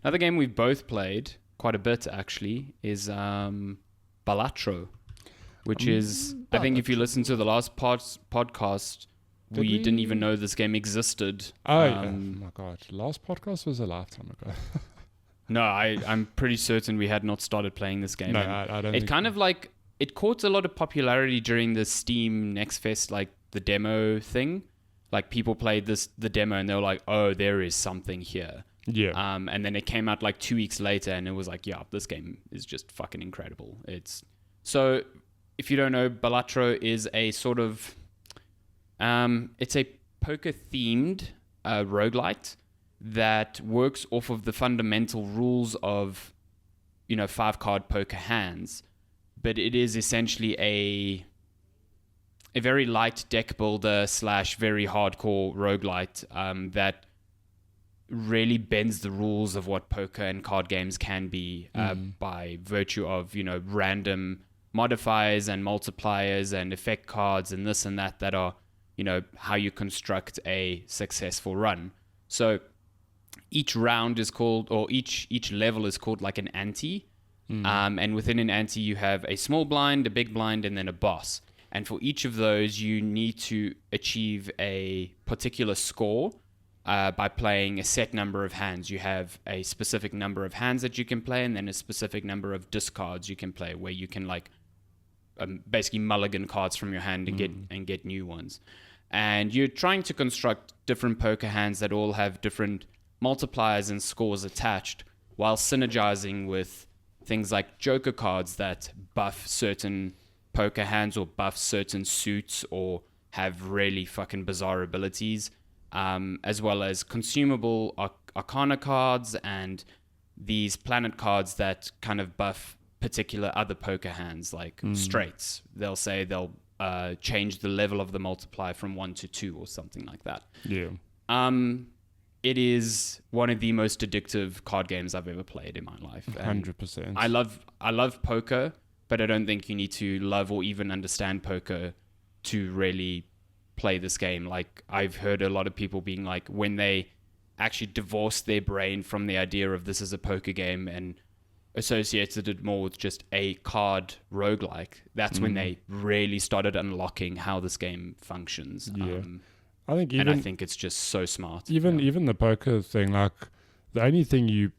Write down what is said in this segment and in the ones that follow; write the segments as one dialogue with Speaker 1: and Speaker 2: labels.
Speaker 1: Another game we've both played quite a bit actually is Balatro, which is I think if you listen to the last podcast, we didn't even know this game existed.
Speaker 2: Oh my god, last podcast was a lifetime ago.
Speaker 1: No, I'm pretty certain we had not started playing this game.
Speaker 2: No, I don't.
Speaker 1: It kind of like it caught a lot of popularity during the Steam Next Fest, like the demo thing. Like people played the demo and they were like, "Oh, there is something here."
Speaker 2: Yeah.
Speaker 1: And then it came out like 2 weeks later, and it was like, "Yeah, this game is just fucking incredible." So if you don't know, Balatro is a sort of it's a poker themed roguelite that works off of the fundamental rules of 5-card poker hands, but it is essentially a very light deck builder / very hardcore roguelite that really bends the rules of what poker and card games can be by virtue of random modifiers and multipliers and effect cards and this and that are how you construct a successful run. So each round is called, or each level is called like an ante. And within an ante, you have a small blind, a big blind, and then a boss. And for each of those, you need to achieve a particular score by playing a set number of hands. You have a specific number of hands that you can play, and then a specific number of discards you can play, where you can basically mulligan cards from your hand and get new ones. And you're trying to construct different poker hands that all have different multipliers and scores attached, while synergizing with things like joker cards that buff certain poker hands or buff certain suits or have really fucking bizarre abilities, as well as consumable arcana cards and these planet cards that kind of buff particular other poker hands, like straights. They'll say they'll change the level of the multiplier from 1 to 2 or something like that.
Speaker 2: Yeah.
Speaker 1: It is one of the most addictive card games I've ever played in my life.
Speaker 2: 100%.
Speaker 1: I love poker, but I don't think you need to love or even understand poker to really play this game. Like, I've heard a lot of people being like, when they actually divorced their brain from the idea of this is a poker game and associated it more with just a card roguelike, that's when they really started unlocking how this game functions.
Speaker 2: Yeah. I think
Speaker 1: it's just so smart.
Speaker 2: Even the poker thing, like the only thing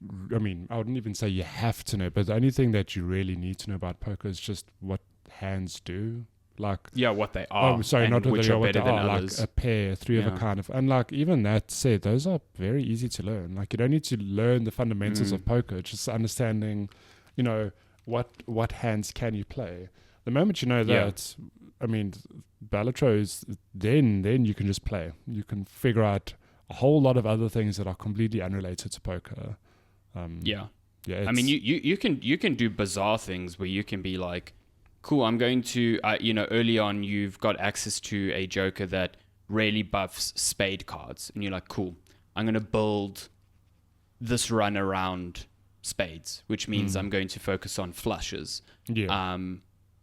Speaker 2: I wouldn't even say you have to know, but the only thing that you really need to know about poker is just what hands do. Like,
Speaker 1: what they are.
Speaker 2: Oh, sorry, not what they are, like
Speaker 1: others.
Speaker 2: a pair, three of a kind of, and like even that said, those are very easy to learn. Like, you don't need to learn the fundamentals of poker, just understanding, what hands can you play. The moment you know that, Balatro is then you can just play. You can figure out a whole lot of other things that are completely unrelated to poker.
Speaker 1: Yeah. You can do bizarre things where you can be like, cool, I'm going to, early on you've got access to a joker that really buffs spade cards. And you're like, cool, I'm going to build this run around spades, which means I'm going to focus on flushes.
Speaker 2: Yeah.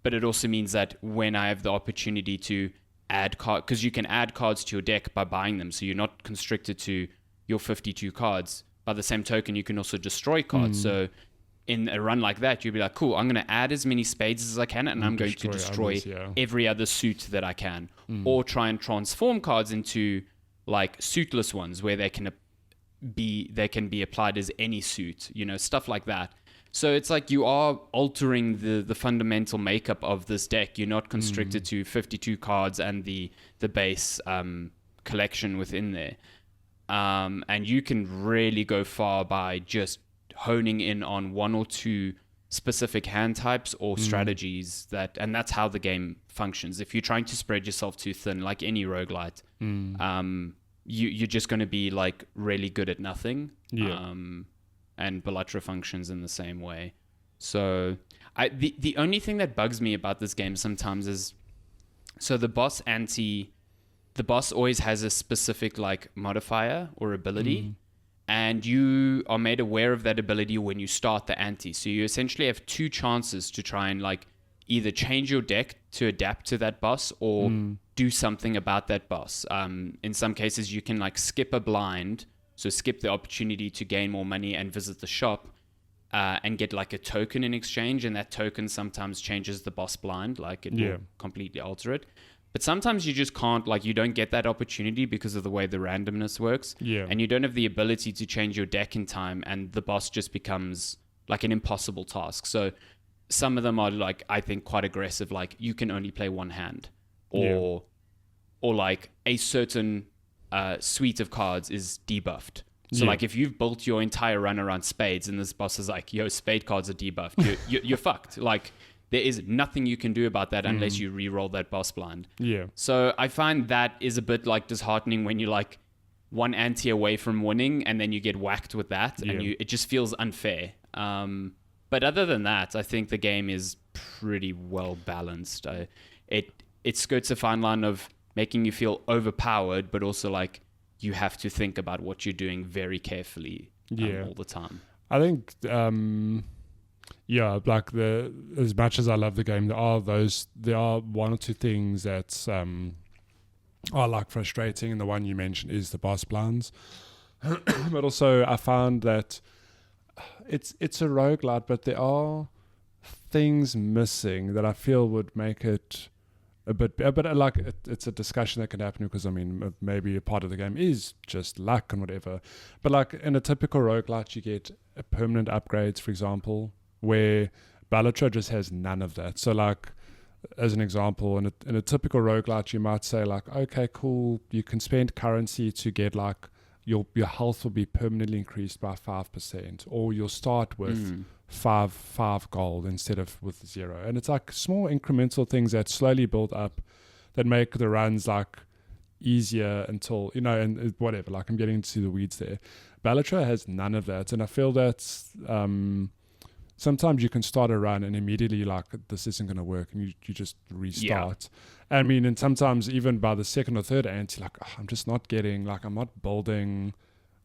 Speaker 1: But it also means that when I have the opportunity to add cards, because you can add cards to your deck by buying them, so you're not constricted to your 52 cards. By the same token, you can also destroy cards. So in a run like that, you'll be like, cool, I'm going to add as many spades as I can, and I'm going to destroy every other suit that I can. Or try and transform cards into like suitless ones where they can be applied as any suit, stuff like that. So it's like you are altering the fundamental makeup of this deck. You're not constricted to 52 cards and the base collection within there. And you can really go far by just honing in on one or two specific hand types or strategies and that's how the game functions. If you're trying to spread yourself too thin, like any roguelite, you're just going to be like really good at nothing.
Speaker 2: Yeah.
Speaker 1: And Balatro functions in the same way. So the only thing that bugs me about this game sometimes is, so the boss always has a specific like modifier or ability, and you are made aware of that ability when you start the ante. So you essentially have two chances to try and like either change your deck to adapt to that boss or do something about that boss. In some cases, you can like skip a blind So skip the opportunity to gain more money and visit the shop and get like a token in exchange. And that token sometimes changes the boss blind, like it will completely alter it. But sometimes you just can't, like you don't get that opportunity because of the way the randomness works.
Speaker 2: Yeah.
Speaker 1: And you don't have the ability to change your deck in time, and the boss just becomes like an impossible task. So some of them are like, I think, quite aggressive, like you can only play one hand, or like a certain suite of cards is debuffed. So like if you've built your entire run around spades and this boss is like, yo, spade cards are debuffed, you're fucked. Like there is nothing you can do about that unless you re-roll that boss blind.
Speaker 2: Yeah.
Speaker 1: So I find that is a bit like disheartening when you're like one ante away from winning and then you get whacked with that, and it just feels unfair. But other than that, I think the game is pretty well ballance. It skirts a fine line of making you feel overpowered, but also like you have to think about what you're doing very carefully all the time.
Speaker 2: I think, like as much as I love the game, there are one or two things that are like frustrating, and the one you mentioned is the boss blinds. But also I found that it's a roguelite, but there are things missing that I feel would make it but like it's a discussion that can happen, because I mean maybe a part of the game is just luck and whatever, but like in a typical roguelite you get permanent upgrades, for example, where Balatro just has none of that. So like as an example, in a typical roguelite you might say like, okay, cool, you can spend currency to get like your health will be permanently increased by 5%, or you'll start with five gold instead of with 0. And it's like small incremental things that slowly build up that make the runs like easier until, and whatever, like I'm getting into the weeds there. Balatro has none of that, and I feel that sometimes you can start a run and immediately like this isn't going to work, and you just restart. I mean, and sometimes even by the second or third ante, like I'm just not getting, like I'm not building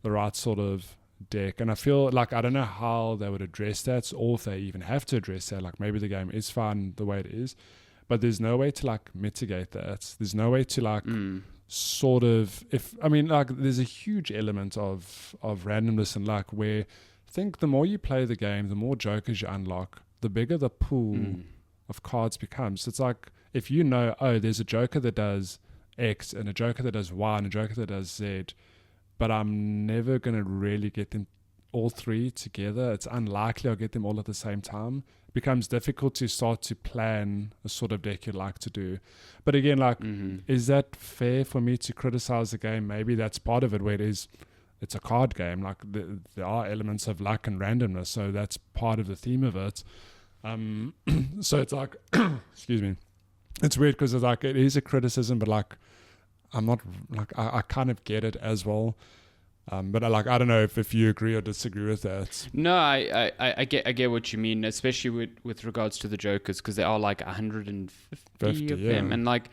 Speaker 2: the right sort of deck, and I feel like I don't know how they would address that, or if they even have to address that. Like maybe the game is fine the way it is, but there's no way to like mitigate that. There's no way to like sort of, there's a huge element of randomness and luck, where I think the more you play the game, the more jokers you unlock, the bigger the pool of cards becomes. It's like if there's a joker that does X and a joker that does Y and a joker that does Z, but I'm never going to really get them all three together. It's unlikely I'll get them all at the same time. It becomes difficult to start to plan a sort of deck you'd like to do. But again, like, is that fair for me to criticize the game? Maybe that's part of it, where it's a card game. Like there are elements of luck and randomness, so that's part of the theme of it. So it's like, excuse me, it's weird because it's like it is a criticism, but like I'm not like I kind of get it as well. But I don't know if you agree or disagree with that.
Speaker 1: No, I get what you mean, especially with regards to the jokers, because there are like 150 of them, and like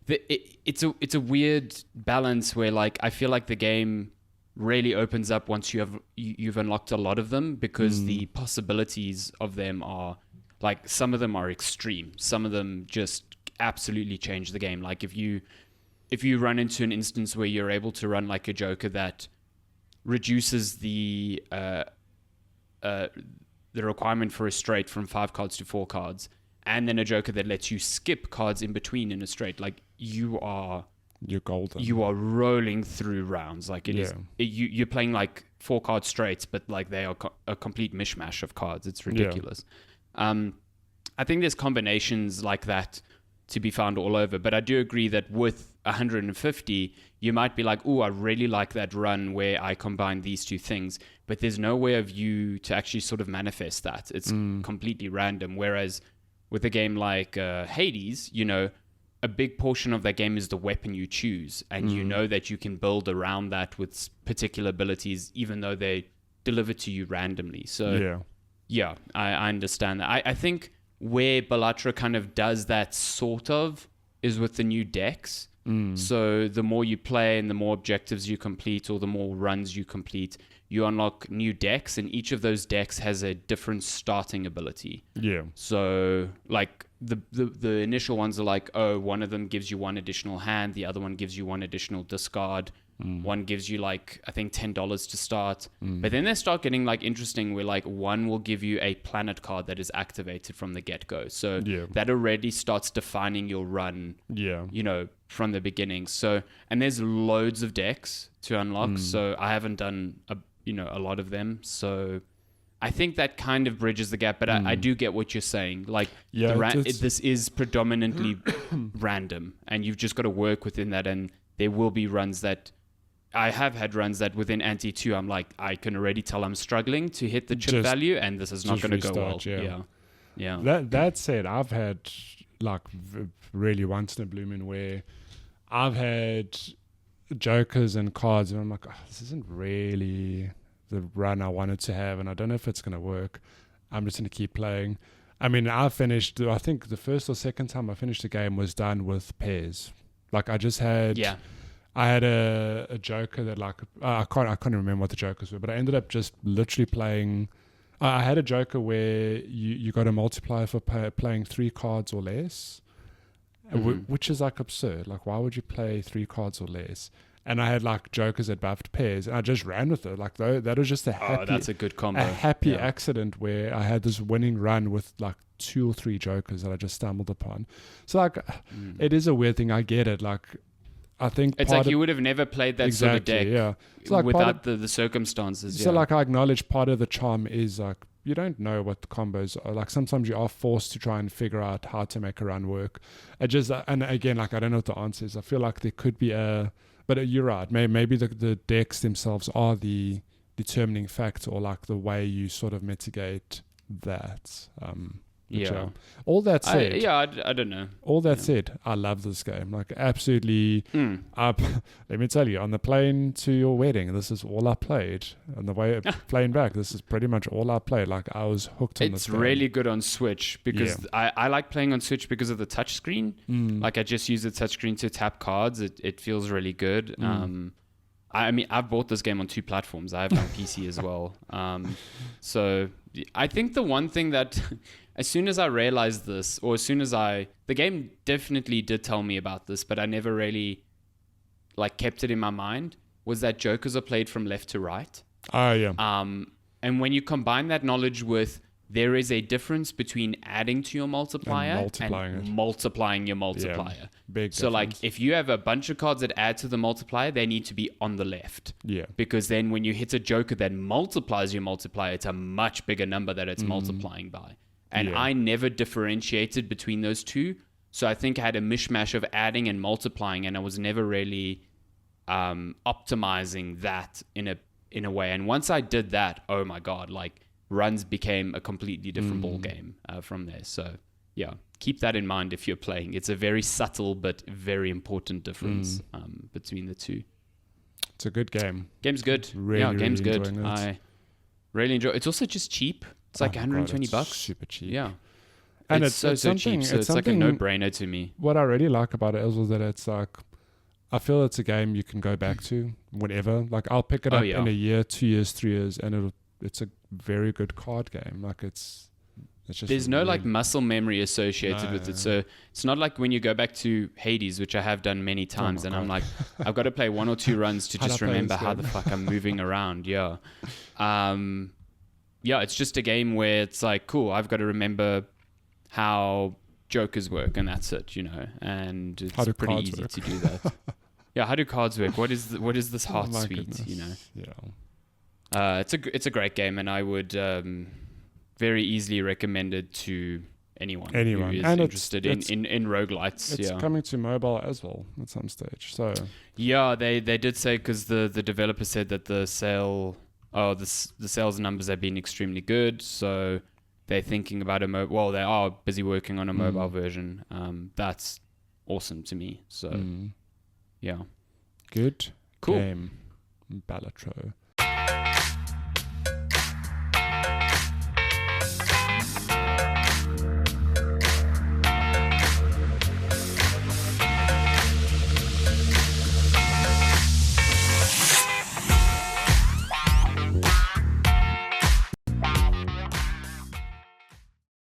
Speaker 1: it's a weird balance where like I feel like the game really opens up once you've unlocked a lot of them, because the possibilities of them are like, some of them are extreme, some of them just absolutely change the game. Like if you run into an instance where you're able to run like a joker that reduces the requirement for a straight from 5 cards to 4 cards, and then a joker that lets you skip cards in between in a straight, like you're golden. You are rolling through rounds. Like you're playing like 4 card straights, but like they are a complete mishmash of cards. It's ridiculous. I think there's combinations like that to be found all over, but I do agree that with 150 you might be like, oh, I really like that run where I combine these two things, but there's no way of you to actually sort of manifest that. It's completely random. Whereas with a game like Hades, a big portion of that game is the weapon you choose, and you know that you can build around that with particular abilities, even though they deliver to you randomly. So I understand that. I think where Balatro kind of does that sort of is with the new decks. So the more you play and the more objectives you complete, or the more runs you complete, you unlock new decks, and each of those decks has a different starting ability. So like the initial ones are like, oh, one of them gives you 1 additional hand, the other one gives you 1 additional discard, One gives you like, I think $10 to start. But then they start getting like interesting where like one will give you a planet card that is activated from the get-go. So that already starts defining your run, you know, from the beginning. So, and there's loads of decks to unlock. So I haven't done a lot of them. So I think that kind of bridges the gap, but I do get what you're saying. Like, this is predominantly random, and you've just got to work within that. And there will be runs that I have had runs that within Ante 2, I'm like, I can already tell I'm struggling to hit the chip value, and this is not going to go well. Yeah.
Speaker 2: That said, I've had like really once in a blue moon where I've had jokers and cards, and I'm like, this isn't really the run I wanted to have, and I don't know if it's going to work. I'm just going to keep playing. I mean, I think the first or second time I finished the game was done with pairs. Like I just had, I had a joker that like, I can't remember what the jokers were, but I ended up just literally playing. I had a joker where you got a multiplier for playing 3 cards or less, which is like absurd. Like, why would you play 3 cards or less? And I had like jokers that buffed pairs, and I just ran with it. Like that was just a happy,
Speaker 1: that's a good combo.
Speaker 2: A happy accident where I had this winning run with like 2 or 3 jokers that I just stumbled upon. So like, it is a weird thing. I get it. Like, I think
Speaker 1: it's like you would have never played that sort of deck
Speaker 2: like
Speaker 1: without the circumstances.
Speaker 2: So like I acknowledge part of the charm is like you don't know what the combos are. Like sometimes you are forced to try and figure out how to make a run work. And again, like I don't know what the answer is. I feel like there could be but you're right. Maybe the decks themselves are the determining factor, or like the way you sort of mitigate that. All that said,
Speaker 1: I don't know.
Speaker 2: All that said, I love this game. Like absolutely. Let me tell you, on the plane to your wedding, this is all I played. On the way plane back, this is pretty much all I played. Like I was hooked on this game.
Speaker 1: It's really good on Switch because I like playing on Switch because of the touchscreen. Like I just use the touchscreen to tap cards. It feels really good. I mean, I've bought this game on 2 platforms. I have it on PC as well. So I think the one thing that as soon as I realized this, or as soon as the game definitely did tell me about this, but I never really like kept it in my mind, was that jokers are played from left to right.
Speaker 2: Oh, yeah.
Speaker 1: And when you combine that knowledge with there is a difference between adding to your multiplier and multiplying your multiplier.
Speaker 2: Yeah, big
Speaker 1: so
Speaker 2: difference.
Speaker 1: like if you have a bunch of cards that add to the multiplier, they need to be on the left.
Speaker 2: Yeah.
Speaker 1: Because then when you hit a joker that multiplies your multiplier, it's a much bigger number that it's multiplying by. And I never differentiated between those two. So I think I had a mishmash of adding and multiplying, and I was never really optimizing that in a way. And once I did that, oh my God, like runs became a completely different ball game from there. So yeah, keep that in mind if you're playing. It's a very subtle but very important difference between the two.
Speaker 2: It's a good game.
Speaker 1: Game's good. Game's good. I really enjoy it. It's also just cheap. It's like $120.
Speaker 2: Super cheap.
Speaker 1: Yeah.
Speaker 2: And
Speaker 1: it's so cheap. So it's like a no-brainer to me.
Speaker 2: What I really like about it is that it's like, I feel it's a game you can go back to whenever. Like I'll pick it up in a year, 2 years, 3 years, and it's a very good card game. Like it's just
Speaker 1: there's no like muscle memory associated with it. So it's not like when you go back to Hades, which I have done many times, and I'm like, I've got to play 1 or 2 runs to just remember how the fuck I'm moving around. Yeah. It's just a game where it's like, cool, I've got to remember how jokers work, and that's it, and it's pretty easy to do that. How do cards work? What is this heart suite,
Speaker 2: goodness.
Speaker 1: It's a great game, and I would very easily recommend it to anyone who is interested in roguelites.
Speaker 2: It's coming to mobile as well at some stage. So
Speaker 1: they did say, because the developer said that the sales numbers have been extremely good, so they're thinking about they are busy working on a mobile version. That's awesome to me. So,
Speaker 2: good
Speaker 1: cool
Speaker 2: game, Balatro.